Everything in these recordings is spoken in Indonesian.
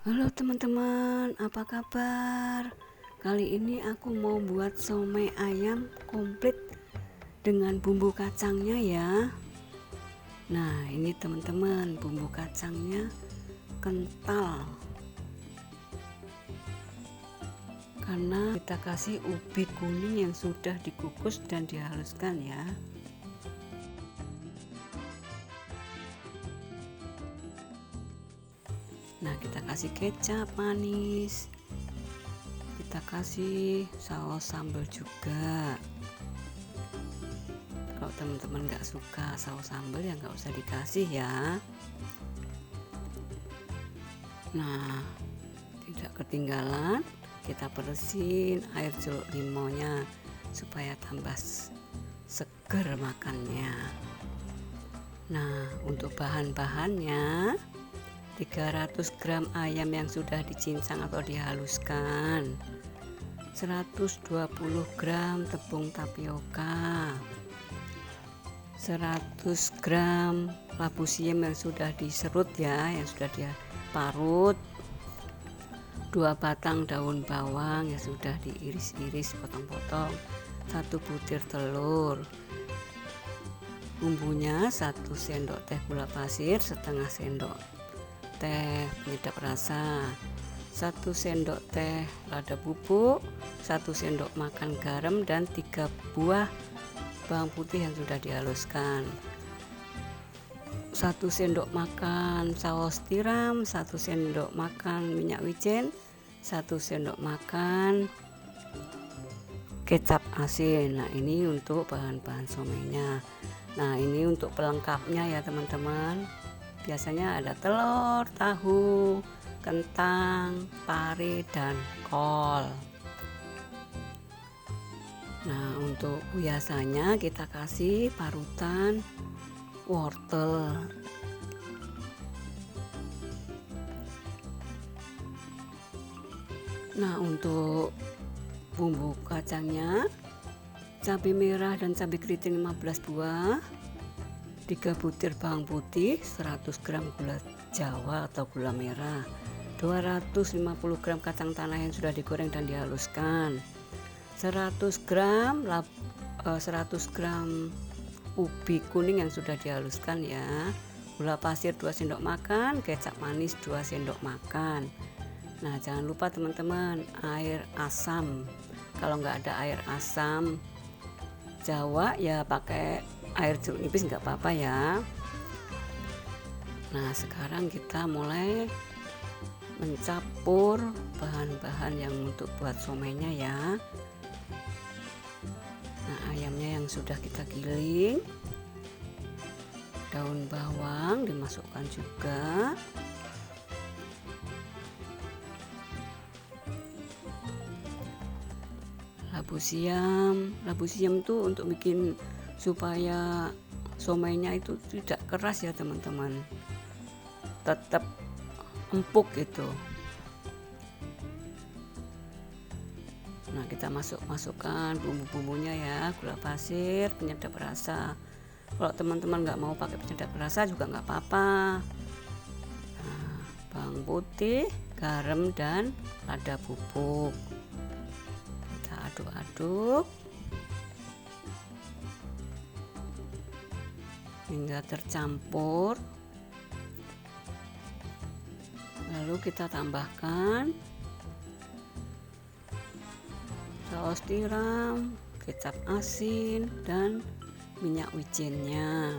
Halo teman-teman, apa kabar? Kali ini aku mau buat somai ayam komplit dengan bumbu kacangnya ya. Nah, ini teman-teman, bumbu kacangnya kental. Karena kita kasih ubi kuning yang sudah dikukus dan dihaluskan ya. Nah, kita kasih kecap manis. Kita kasih saus sambal juga. Kalau teman-teman nggak suka saus sambal ya nggak usah dikasih ya. Nah, tidak ketinggalan kita peresin air jeruk limonnya supaya tambah seger makannya. Nah, untuk bahan-bahannya 300 gram ayam yang sudah dicincang atau dihaluskan, 120 gram tepung tapioka, 100 gram labu siam yang sudah diserut ya, yang sudah diparut, 2 batang daun bawang yang sudah diiris-iris potong-potong, 1 butir telur, bumbunya 1 sendok teh gula pasir, setengah sendok teh penyedap rasa, 1 sendok teh lada bubuk, 1 sendok makan garam, dan 3 buah bawang putih yang sudah dihaluskan, 1 sendok makan saus tiram, 1 sendok makan minyak wijen, 1 sendok makan kecap asin. Nah, ini untuk bahan-bahan somainya. Nah, ini untuk pelengkapnya ya teman-teman. Biasanya ada telur, tahu, kentang, pare, dan kol. Nah, untuk biasanya kita kasih parutan wortel. Nah, untuk bumbu kacangnya, cabai merah dan cabai keriting 15 buah, 3 butir bawang putih, 100 gram gula jawa atau gula merah, 250 gram kacang tanah yang sudah digoreng dan dihaluskan, 100 gram ubi kuning yang sudah dihaluskan ya, gula pasir 2 sendok makan, kecap manis 2 sendok makan. Nah, jangan lupa teman-teman, air asam. Kalau nggak ada air asam Jawa ya pakai air jeruk nipis nggak apa-apa ya. Nah, sekarang kita mulai mencampur bahan-bahan yang untuk buat somainya ya. Nah, ayamnya yang sudah kita giling, daun bawang dimasukkan juga, labu siam itu untuk bikin supaya somainya itu tidak keras ya teman-teman, tetap empuk gitu. Nah, kita masukkan bumbu-bumbunya ya, gula pasir, penyedap rasa. Kalau teman-teman nggak mau pakai penyedap rasa juga nggak apa-apa. Nah, bawang putih, garam, dan lada bubuk. Kita aduk-aduk hingga tercampur. Lalu kita tambahkan saus tiram, kecap asin, dan minyak wijennya.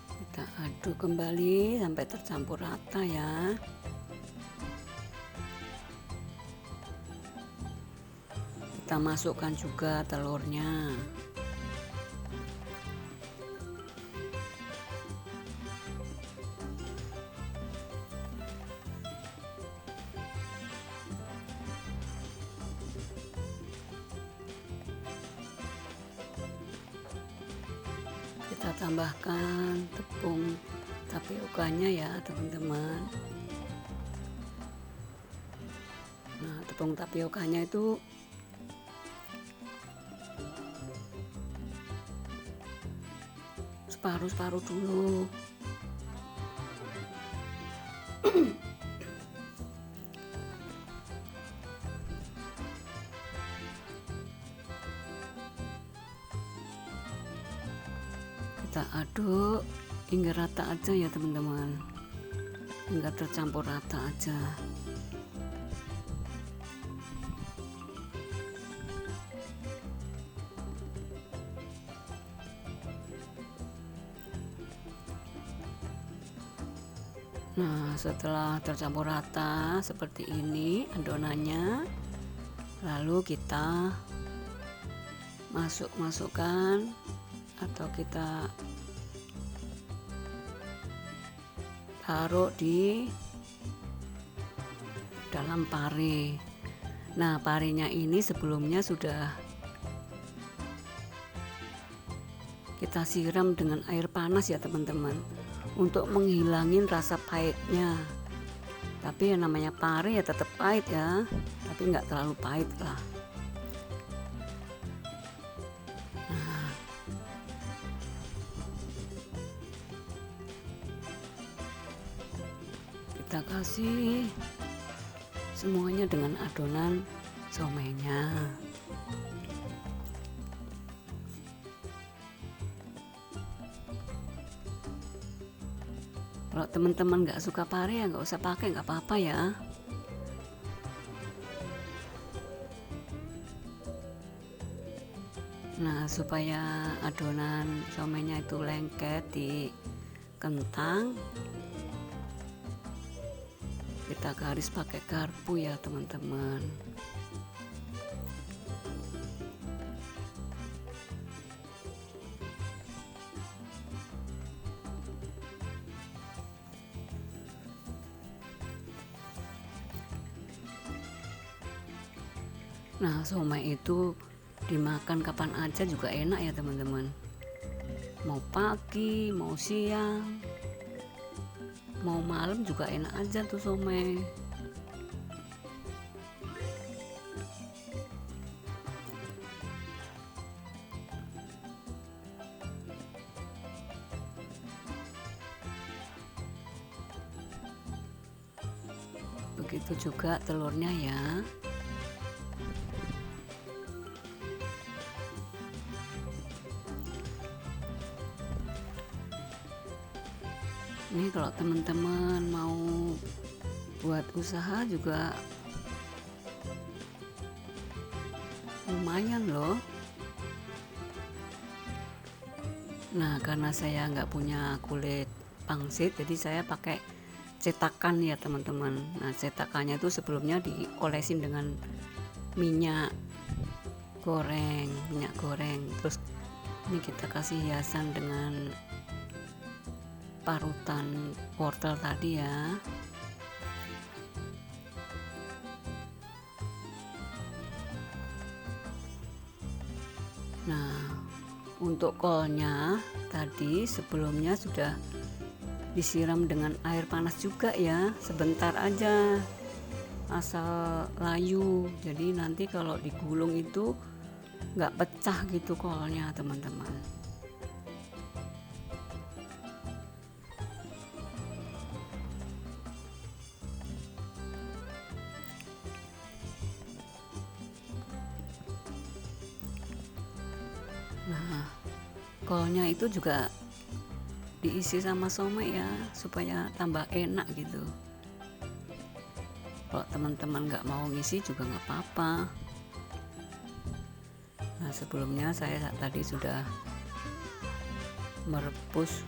Kita aduk kembali sampai tercampur rata ya. Kita masukkan juga telurnya. Kita tambahkan tepung tapiokanya ya teman-teman. Nah, tepung tapiokanya itu separuh-separuh dulu. Kita aduk hingga rata aja ya teman-teman, hingga tercampur rata aja. Nah, setelah tercampur rata seperti ini adonannya, lalu kita masukkan atau kita taruh di dalam pare. Nah, parenya ini sebelumnya sudah kita siram dengan air panas ya teman-teman, untuk menghilangin rasa pahitnya. Tapi yang namanya pare ya tetap pahit ya, tapi nggak terlalu pahit lah. Nah, kita kasih semuanya dengan adonan somainya. Kalau teman-teman nggak suka pare ya nggak usah pakai, nggak apa-apa ya. Nah, supaya adonan somainya itu lengket di kentang, kita garis pakai garpu ya teman-teman. Nah, somai itu dimakan kapan aja juga enak ya teman-teman. Mau pagi, mau siang, mau malam juga enak aja tuh somai. Begitu juga telurnya ya. Ini kalau teman-teman mau buat usaha juga lumayan loh. Nah, karena saya nggak punya kulit pangsit, jadi saya pakai cetakan ya teman-teman. Nah, cetakannya itu sebelumnya diolesin dengan minyak goreng. Terus ini kita kasih hiasan dengan parutan wortel tadi ya. Nah, untuk kolnya tadi sebelumnya sudah disiram dengan air panas juga ya, sebentar aja, asal layu. Jadi nanti kalau digulung itu nggak pecah gitu kolnya teman-teman. Nah, kolnya itu juga diisi sama somai ya, supaya tambah enak gitu. Kalau teman-teman nggak mau ngisi juga nggak apa-apa. Nah, sebelumnya saya tadi sudah merebus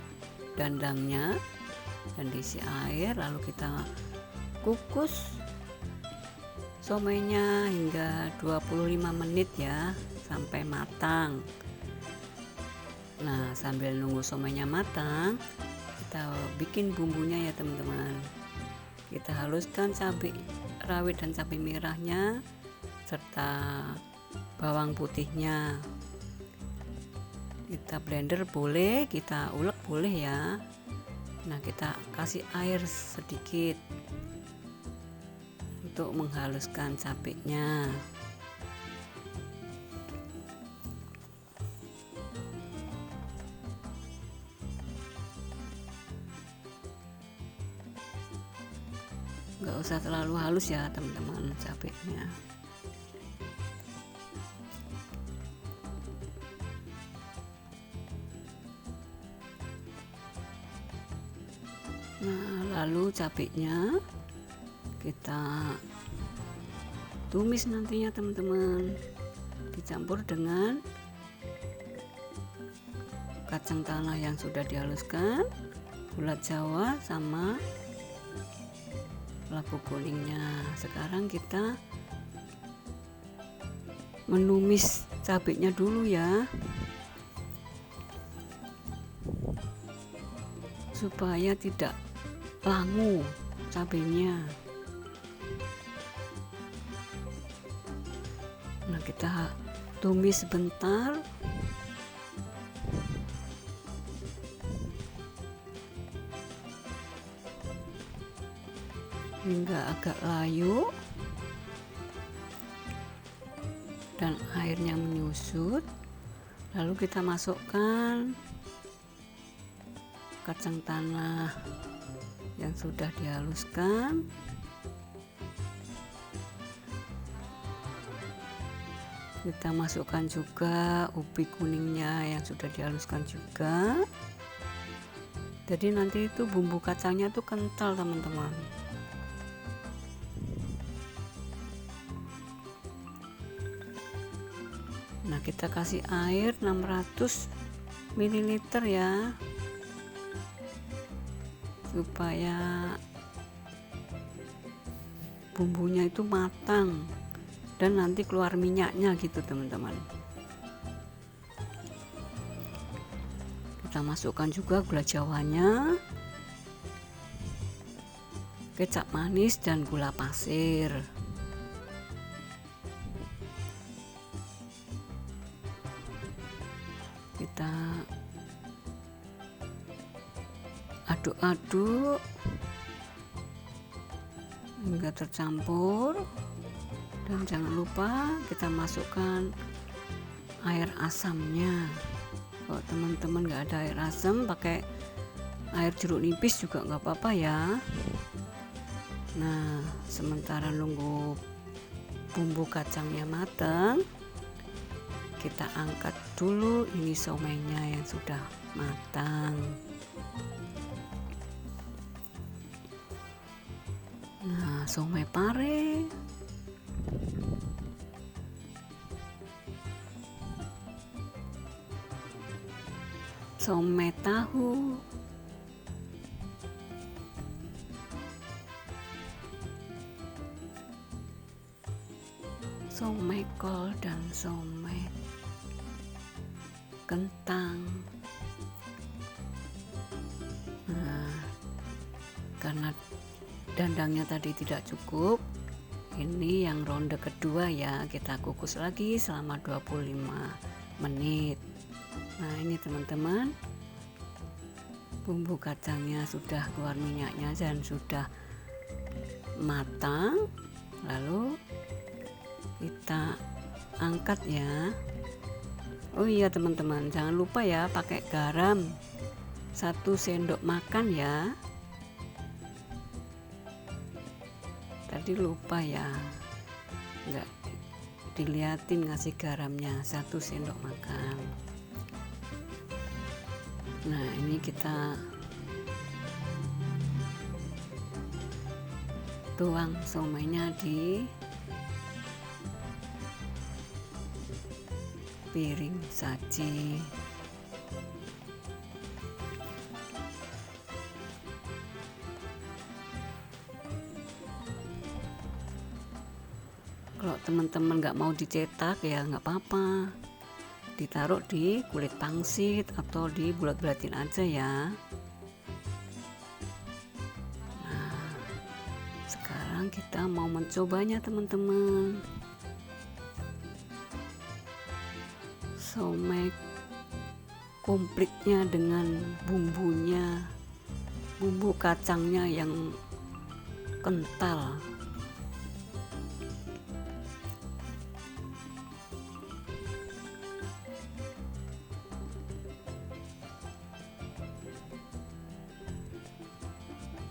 dandangnya dan diisi air, lalu kita kukus somainya hingga 25 menit ya, sampai matang. Nah, sambil nunggu somainya matang, kita bikin bumbunya ya teman-teman. Kita haluskan cabai rawit dan cabai merahnya serta bawang putihnya. Kita blender boleh, kita ulek boleh ya. Nah, kita kasih air sedikit untuk menghaluskan cabainya. nggak usah terlalu halus ya teman-teman cabenya. Nah, lalu cabenya kita tumis nantinya teman-teman, dicampur dengan kacang tanah yang sudah dihaluskan, gula jawa sama labu kuningnya. Sekarang kita menumis cabenya dulu ya, supaya tidak langu cabenya. Nah, kita tumis sebentar hingga agak layu dan airnya menyusut. Lalu kita masukkan kacang tanah yang sudah dihaluskan, kita masukkan juga ubi kuningnya yang sudah dihaluskan juga. Jadi nanti itu bumbu kacangnya tuh kental teman-teman. Nah, kita kasih air 600 ml ya, supaya bumbunya itu matang dan nanti keluar minyaknya gitu teman-teman. Kita masukkan juga gula jawanya, kecap manis dan gula pasir. Kita aduk-aduk hingga tercampur, dan jangan lupa kita masukkan air asamnya. Kalau teman-teman nggak ada air asam, pakai air jeruk nipis juga nggak apa-apa ya. Nah, sementara nunggu bumbu kacangnya matang, kita angkat dulu ini somainya yang sudah matang. Nah, somai pare, somai tahu, somai kol dan somai kentang. Nah, karena dandangnya tadi tidak cukup, ini yang ronde kedua ya, kita kukus lagi selama 25 menit. Nah, ini teman-teman, bumbu kacangnya sudah keluar minyaknya dan sudah matang. Lalu kita angkat ya. Oh iya teman-teman, jangan lupa ya pakai garam 1 sendok makan ya. Tadi lupa ya, nggak diliatin ngasih garamnya 1 sendok makan. Nah, ini kita tuang somainya di piring saji. Kalau teman-teman nggak mau dicetak ya nggak apa-apa, ditaruh di kulit pangsit atau di bulat-bulatin aja ya. Nah, sekarang kita mau mencobanya teman-teman. Somai komplitnya dengan bumbunya, bumbu kacangnya yang kental.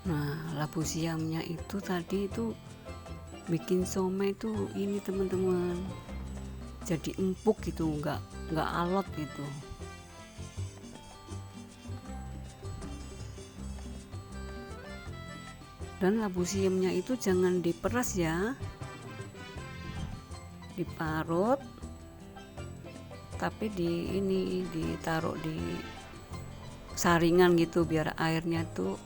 Nah, labu siamnya itu tadi itu bikin somai itu ini teman-teman, jadi empuk gitu, nggak alot gitu. Dan labu siamnya itu jangan diperas ya, diparut, tapi ditaruh di saringan gitu biar airnya tuh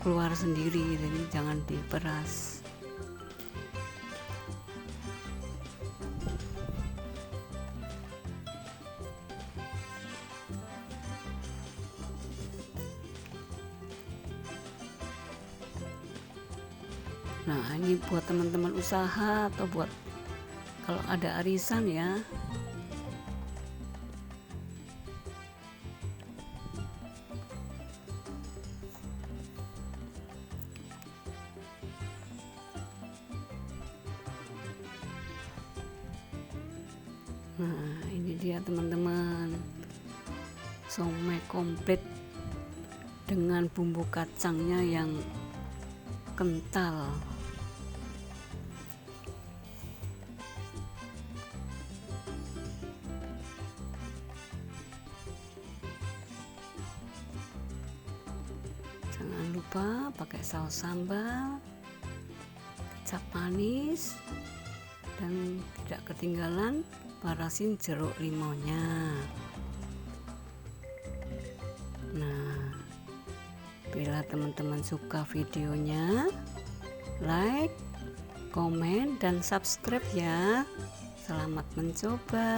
keluar sendiri, jadi jangan diperas. Nah, ini buat teman-teman usaha atau buat kalau ada arisan ya. Nah, ini dia teman-teman, somai komplit dengan bumbu kacangnya yang kental. Jangan lupa pakai saus sambal, kecap manis, dan tidak ketinggalan parasin jeruk limonnya. Nah, bila teman-teman suka videonya, like, komen, dan subscribe ya. Selamat mencoba.